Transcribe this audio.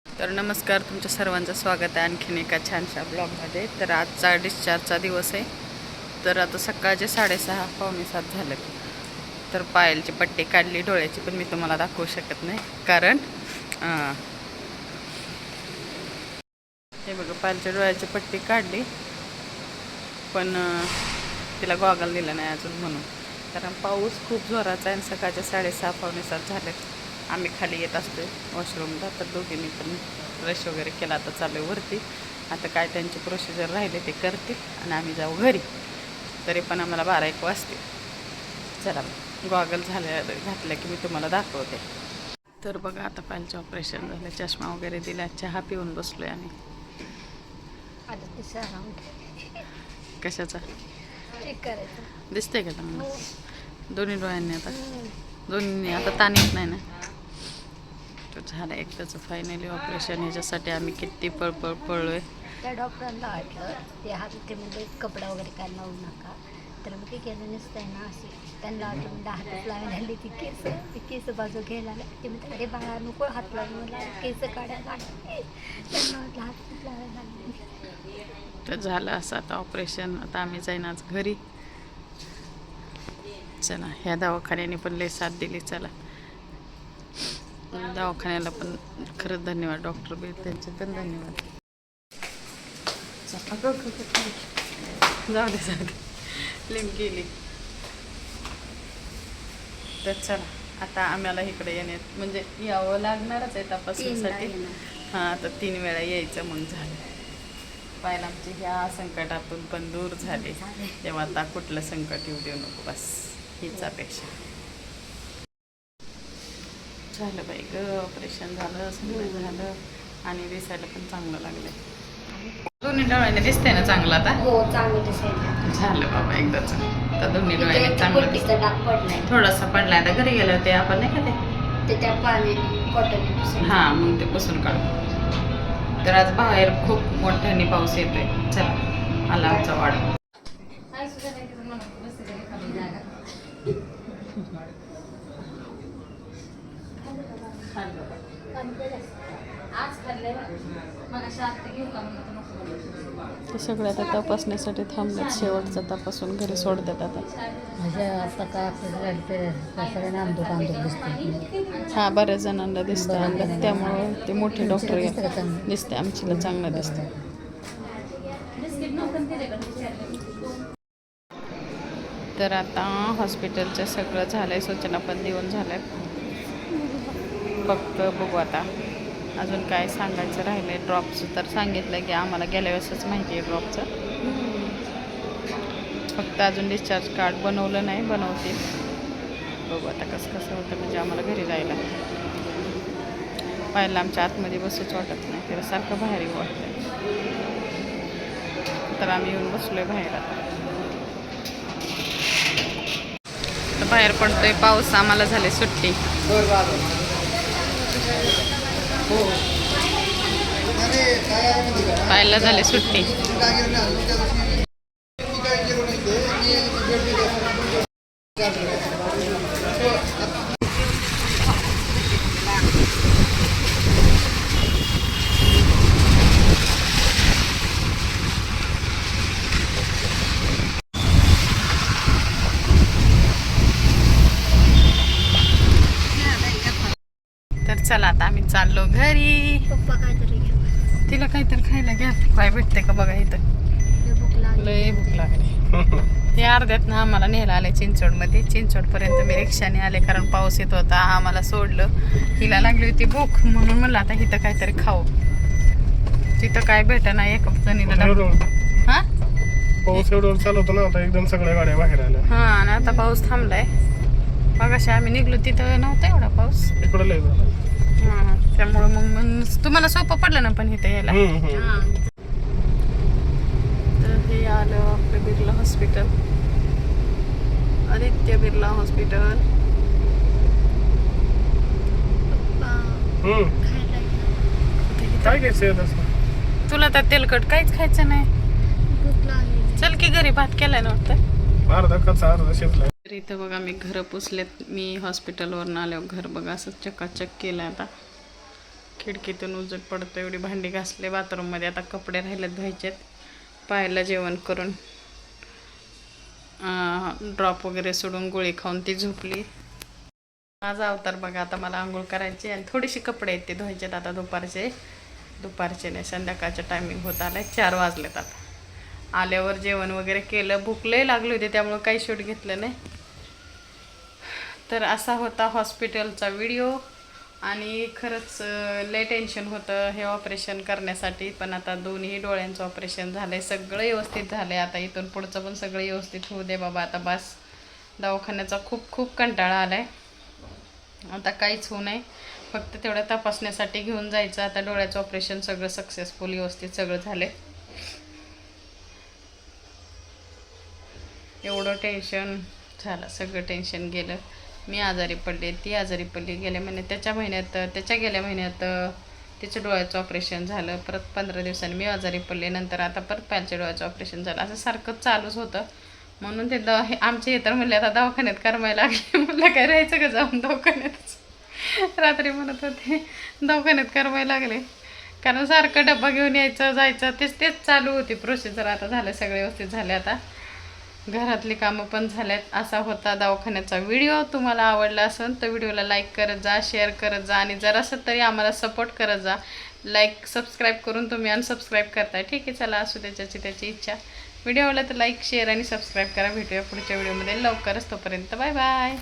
तर नमस्कार, तुमच्या सर्वांचं स्वागत आहे आणखीन एका छानशा ब्लॉगमध्ये. तर आजचा डिस्चार्जचा दिवस आहे. तर आता सकाळचे 6:30 पावणे 7 झाले. तर पायाची पट्टी काढली, डोळ्याची पण मी तुम्हाला दाखवू शकत नाही, कारण हे बघा, पायाच्या डोळ्याची पट्टी काढली पण तिला गॉगल दिला नाही अजून, म्हणून. कारण पाऊस खूप जोराचा आहे आणि सकाळचे 6:30 पावणे 7 झाले. आम्ही खाली येत असतो वॉशरूमला, तर दोघींनी पण ब्रश वगैरे केला. आता चालू आहे वरती. आता काय त्यांची प्रोसिजर राहिले ते करतील आणि आम्ही जाऊ घरी. तरी पण आम्हाला 12-1 वाजते. चला, गॉगल घातलं की मी तुम्हाला दाखवते. तर बघा, आता पायलचं ऑपरेशन झालं, चष्मा वगैरे दिला, चहा पिऊन बसलोय आम्ही. कशाचा दिसतंय का तुम्हाला? दोन्ही डोळ्यांनी आता, दोन्ही आता ताण येत नाही ना. तर झालं एकदाचं फायनली ऑपरेशन. ह्याच्यासाठी आम्ही किती पळलोय. त्या डॉक्टरांना वाटलं ते हात म्हणजे कपडा वगैरे काय लावू नका, तर मग ते केलं नसतंय ना. असे त्यांना वाटलं म्हणजे हातच लावायला आली, ती केस बाजू घ्यायला आले. ते म्हणतात, अरे बाळा नको हात लावून, मला केस काढायला लागले. त्यांना वाटलं हातच लावायला लागले. तर झालं असं आता ऑपरेशन. आता आम्ही जाईन आज घरी. चला, ह्या दवाखान्याने पण लय साथ दिली. चला, दवाखान्याला पण खरंच धन्यवाद, डॉक्टर बी त्यांचे पण धन्यवाद. जाऊ दे लिंक गेली. तर चला, आता आम्हाला इकडे येण्यात म्हणजे यावं लागणारच आहे तपासणीसाठी. हां, तर 3 वेळा यायचं, मग झालं. पाहिलं आमची ह्या संकटातून पण दूर झाले. तेव्हा आता कुठलं संकट येऊ देऊ नको, बस हीच अपेक्षा. झालं बाई ग, ऑपरेशन झालं, सगळं झालं आणि दिसायला पण चांगलं लागलं. दोन्ही डोळ्याने दिसतंय ना चांगलं आता? हो, चांगलं दिसायला झालं बाबा एकदाच. तर दोन्ही डोळ्याने चांगलं दिसतं. डाग पडलाय, थोडासा पडलाय. आता घरी गेलं होते आपण, नाही का ते त्या पाणी कॉटन. हां, मग ते पुसून काढू. तर आज बाहेर खूप मोठ्याने पाऊस येतोय. चला, आला आमचा वाडा. ते सगळं आता तपासण्यासाठी थांबलेत. शेवटचा तपासून घरी सोडतात आता. हा, बऱ्याच जणांना दिसतं, त्यामुळं ते मोठे डॉक्टर दिसते. आमचीला चांगलं दिसतं. तर आता हॉस्पिटलचं सगळं झालंय, सूचना पण देऊन झालंय. फक्त बघू आता अजून काय सांगायचं राहिलंय. ड्रॉपचं तर सांगितलं की आम्हाला गेल्या वेळेसच माहिती आहे ड्रॉपचं. फक्त अजून डिस्चार्ज कार्ड बनवलं नाही, बनवतील. बघू आता कसं होतं, म्हणजे आम्हाला घरी जायला. पाहिलं आमच्या आतमध्ये बसूच वाटत नाही, त्याला सारखं बाहेर येऊ वाटतं. तर आम्ही येऊन बसलोय बाहेर. आता तर बाहेर पडतोय पाऊस. आम्हाला झाली सुट्टी. पाहायला झाली सुट्टी. तर चला, आता आम्ही चाललो घरी. पप्पा काहीतरी घ्या, तिला काहीतरी खायला घ्या. काय भेटते का बघा इथं. लय भूक लागली. हे अर्ध्यात ना आम्हाला न्यायला आले चिंचवडमध्ये. चिंचवडपर्यंत मी रिक्षाने आले, कारण पाऊस येत होता. आम्हाला सोडलं. हिला लागली होती भूक, म्हणून म्हणलं आता इथं काहीतरी खाऊ. तिथं काय भेट नाही. एक जणीला हा, पाऊस एवढं चालू होतं ना, आता एकदम सगळ्या गाड्या बाहेर आल्या. हा, आणि आता पाऊस थांबलाय. मग अशा आम्ही निघलो तिथं नव्हता एवढा पाऊस. इकडं लय झालं. हां, त्यामुळं मग तुम्हाला सोपं पडलं ना पण इथं यायला. तर हे आलं आपलं बिर्ला हॉस्पिटल, आदित्य बिर्ला हॉस्पिटल. काय घ्यायचं तुला तर तेलकट काहीच खायचं नाही. चल की घरी भात केलाय ना वाटतं. अर्धा कच्चा अर्धा शिजलाय. इथं बघा मी घरं पुसलेत. मी हॉस्पिटलवरून आल्यावर घर बघा असं चकाचक केलं. आता खिडकीतून उजेड पडतो एवढी भांडी घासले. बाथरूममध्ये आता कपडे राहिलेत धुवायचेत. पाहायला जेवण करून ड्रॉप वगैरे सोडून गोळी खाऊन ती झोपली. माझा अवतार बघा. आता मला आंघोळ करायची आणि थोडीशी कपडे आहेत ते धुवायचेत. आता दुपारचे नाही संध्याकाळचं टायमिंग होत आलं आहे. 4 वाजलेत. आता आल्यावर जेवण वगैरे केलं. भूक लय लागली होती त्यामुळं काही शूट घेतलं नाही. तर असा होता हॉस्पिटलचा व्हिडिओ. आणि खरंच लय टेन्शन होतं हे ऑपरेशन करण्यासाठी. पण आता दोन्ही डोळ्यांचं ऑपरेशन झालं आहे. सगळं व्यवस्थित झालं आहे. आता इथून पुढचं पण सगळं व्यवस्थित होऊ दे बाबा. आता बस दवाखान्याचा खूप कंटाळा आला आहे. आता काहीच होऊ नये. फक्त तेवढ्या तपासण्यासाठी घेऊन जायचं. आता डोळ्याचं ऑपरेशन सगळं सक्सेसफुल व्यवस्थित सगळं झालं. एवढं टेन्शन झालं. सगळं टेन्शन गेलं. मी आजारी पडले, ती आजारी पडली. गेल्या महिन्यात तिचं डोळ्याचं ऑपरेशन झालं. परत 15 दिवसांनी मी आजारी पडले. नंतर आता परत पालच्या डोळ्याचं ऑपरेशन झालं. असं सारखंच चालूच होतं. म्हणून ते आमचे हे तर म्हणले आता दवाखान्यात करमायला लागले. म्हणलं काय राहायचं का जाऊन दवाखान्यातच. रात्री म्हणत होते दवाखान्यात करमायला लागले. कारण सारखं डब्बा घेऊन यायचं जायचं तेच चालू होती प्रोसिजर. आता झालं सगळे व्यवस्थित झाले. आता घरातली कामं पण झाल्यात. असा होता दवाखान्याचा व्हिडिओ. तुम्हाला आवडला असेल तर व्हिडिओला लाईक करत जा, शेअर करत जा आणि जरासं तरी आम्हाला सपोर्ट करत जा. लाईक सबस्क्राईब करून तुम्ही अनसबस्क्राईब करताय. ठीक आहे चला असू त्याची इच्छा. व्हिडिओ आवडला तर लाईक शेअर आणि सबस्क्राईब करा. भेटूया पुढच्या व्हिडिओमध्ये लवकरच. तोपर्यंत बाय बाय.